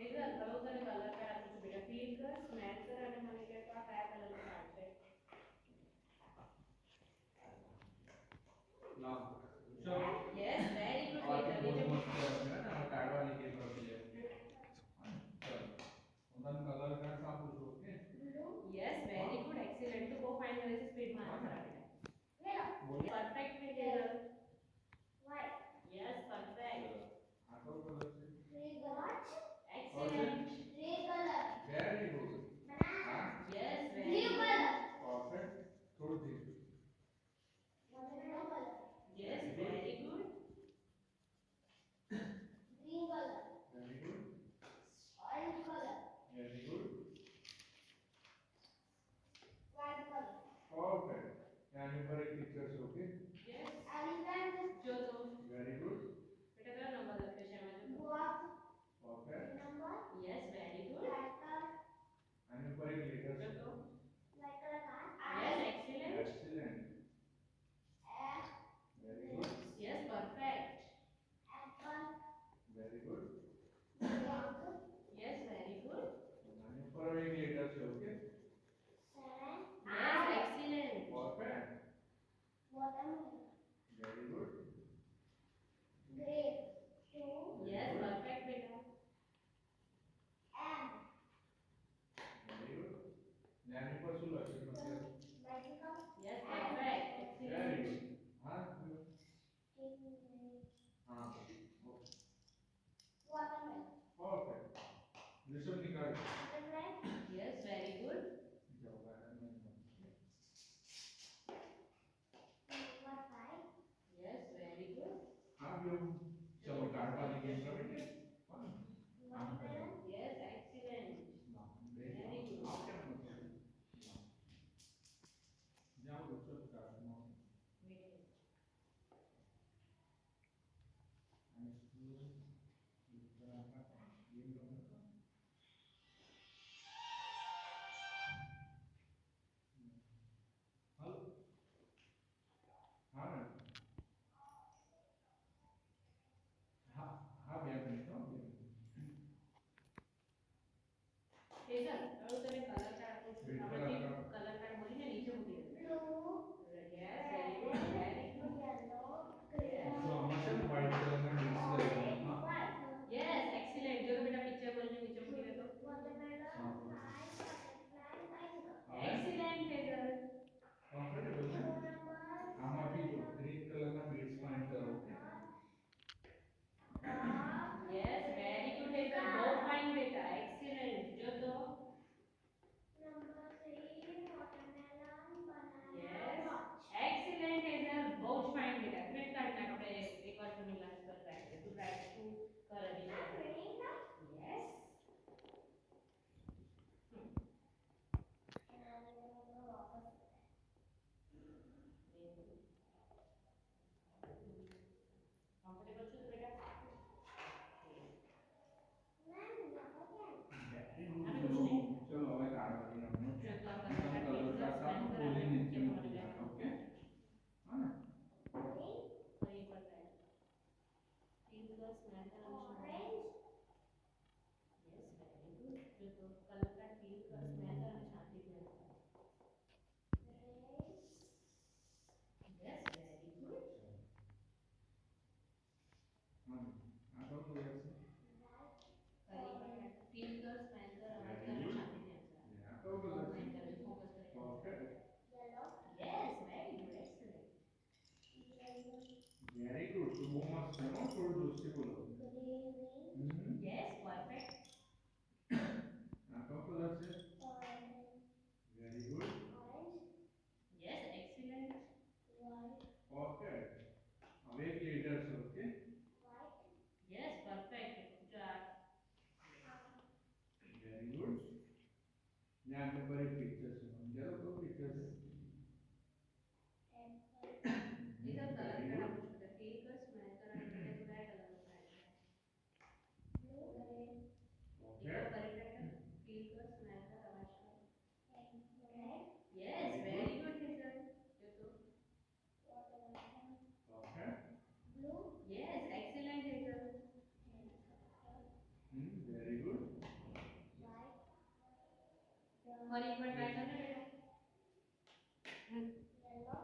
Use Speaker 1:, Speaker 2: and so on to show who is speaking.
Speaker 1: એટલે હવે હું તને કલર કાર્ડ આપું છું બેટા ફીલ કર સ્મેલ કર અને મને કહે તો આ કયા કલરનું કાર્ડ છે
Speaker 2: नाम चलो
Speaker 1: યસ વેરી ગુડ
Speaker 2: और
Speaker 1: બેટા
Speaker 2: बहुत
Speaker 1: નીચે
Speaker 2: मस्त है ना कार्ड वाली के तरफ से चलो उनका कलर का आप पूछो ओके
Speaker 1: યસ વેરી ગુડ એક્સીલેન્ટ તો બહુ ફાઇન કરે છે સ્પીડમાં આન્સર આપી દે
Speaker 2: बोलिए
Speaker 1: પરફેક્ટ છે ટેલર
Speaker 3: White.
Speaker 1: યસ પરફેક્ટ
Speaker 2: आपको कलर से
Speaker 3: Red color.
Speaker 1: એક્સીલેન્ટ
Speaker 3: Red color.
Speaker 2: Very good
Speaker 3: Banana.
Speaker 1: Yes
Speaker 3: Blue
Speaker 1: very
Speaker 3: color.
Speaker 2: Perfect थोड़ी देर
Speaker 3: Yellow color.
Speaker 1: Yes very good
Speaker 3: Green color.
Speaker 2: Very good
Speaker 3: Orange color.
Speaker 2: Very good
Speaker 3: White color.
Speaker 2: Perfect यहाँ पर एक picture से okay
Speaker 1: yes
Speaker 3: Elephant.
Speaker 1: જો તો
Speaker 2: very good
Speaker 1: બેટા કયો number લખ્યો છે એમાં જો
Speaker 3: Box.
Speaker 2: Perfect
Speaker 3: Number.
Speaker 1: Yes very good
Speaker 3: Letter.
Speaker 2: यहाँ पर एक लेटर
Speaker 1: જો
Speaker 2: से
Speaker 1: તો
Speaker 3: Letter card.
Speaker 1: Yes excellent
Speaker 2: excellent
Speaker 3: F.
Speaker 2: Very good
Speaker 1: yes perfect
Speaker 3: Apple.
Speaker 2: Very good
Speaker 3: Dog.
Speaker 1: Yes very good
Speaker 2: यहाँ पर एक letter say okay
Speaker 3: Seven.
Speaker 1: Yes excellent
Speaker 2: perfect
Speaker 3: Watermelon.
Speaker 2: Very good
Speaker 3: Grape. Two.
Speaker 1: Yes perfect બેટા
Speaker 3: M.
Speaker 2: Very good यहाँ पर શું લખ્યું છે
Speaker 3: Bicycle.
Speaker 1: Yes perfect
Speaker 2: very
Speaker 1: excellent
Speaker 2: good હા हाँ
Speaker 3: Watermelon.
Speaker 2: परफेक्ट ऋषभ निकाल
Speaker 3: Watermelon.
Speaker 1: યસ વેરી ગુડ
Speaker 2: जाओ गार्डन में
Speaker 3: Number five.
Speaker 1: Yes very good
Speaker 2: आप लोग चलो कार्ड वाली गेम करेंगे हाँ
Speaker 3: Watermelon.
Speaker 1: યસ એક્સીલેન્ટ
Speaker 2: वेरी गुड आप क्या बोलते हैं जाओ बच्चों कार्ड में
Speaker 1: ટેલર હવે હું તને કલર કાર્ડ આપું છું આમાંથી કલર કાર્ડ બોલીને નીચે મૂકી દે
Speaker 3: Blue.
Speaker 1: Yes very good very good
Speaker 3: Yellow. Green.
Speaker 2: तो हमेशा व्हाइट कलर में मिक्स करेंगे
Speaker 3: White.
Speaker 1: યસ એક્સીલેન્ટ જો તો બેટા પિક્ચર બોલીને નીચે મૂકી દે તો
Speaker 3: Watermelon. Five. Butterfly. Bicycle.
Speaker 1: Excellent Taylor
Speaker 2: comfortable है
Speaker 3: Number.
Speaker 2: આમાં બી જો ગ્રીન કલર ના બીટ્સ પોઈન્ટ કરો
Speaker 1: યસ વેરી ગુડ ટેલર બહુ ફાઇન બેટા એક્સીલેન્ટ જો તો
Speaker 3: Number three. Watermelon. Banana.
Speaker 1: Yes
Speaker 3: Watch.
Speaker 1: Excellent Taylor બહુ જ ફાઇન બેટા ગ્રેટ કાર્ડ નાખ આપણે એકવાર જૂની ક્લાસ કરતા એટલે તું ટ્રાય તું કર હજી
Speaker 3: Green.
Speaker 1: યસ કમ્ફર્ટેબલ છો તો બેટા
Speaker 2: चलो હવે કાર્ડ વાળી રમો
Speaker 1: જો તો આ
Speaker 2: કલર
Speaker 1: કલર
Speaker 2: का साथ बोली नीचे मूकी जाना ओके हाँ ना
Speaker 1: તો એક વાર try feel plus matter
Speaker 3: Orange.
Speaker 1: Yes very good જો તો colour card feel plus matter અને શાંતિ
Speaker 3: Red.
Speaker 1: યસ વેરી ગુડ
Speaker 2: हाँ આ તો ક્લિયર છે
Speaker 1: ફીલ પ્લસ મેટર અને
Speaker 2: Very good.
Speaker 1: શાંતિ
Speaker 2: આ તો ક્લિયર છે
Speaker 1: ફોકસ કરે
Speaker 2: perfect
Speaker 3: Yellow.
Speaker 1: Yes very good excellent
Speaker 3: Yellow.
Speaker 2: Very good તો બહુ મસ્ત છે હો થોડું જોરથી બોલો
Speaker 3: Green.
Speaker 1: યસ પરફેક્ટ
Speaker 2: આ તો કલર છે
Speaker 3: Orange.
Speaker 2: Very good
Speaker 3: Orange.
Speaker 1: Yes excellent
Speaker 3: White.
Speaker 2: Perfect હવે એક લેટર છે ઓકે
Speaker 3: White.
Speaker 1: યસ પરફેક્ટ જો આ
Speaker 2: વેરી ગુડ यहाँ पर एक पिक्चर है चलो तो पिक्चर है
Speaker 3: Apple.
Speaker 1: બીજા કલર કાર્ડ આપું છું ફીલ પ્લસ મેટર અને તો કયા કલરનું કાર્ડ છે ફરી એકવાર ટ્રાય કરને બેટા.
Speaker 3: yellow,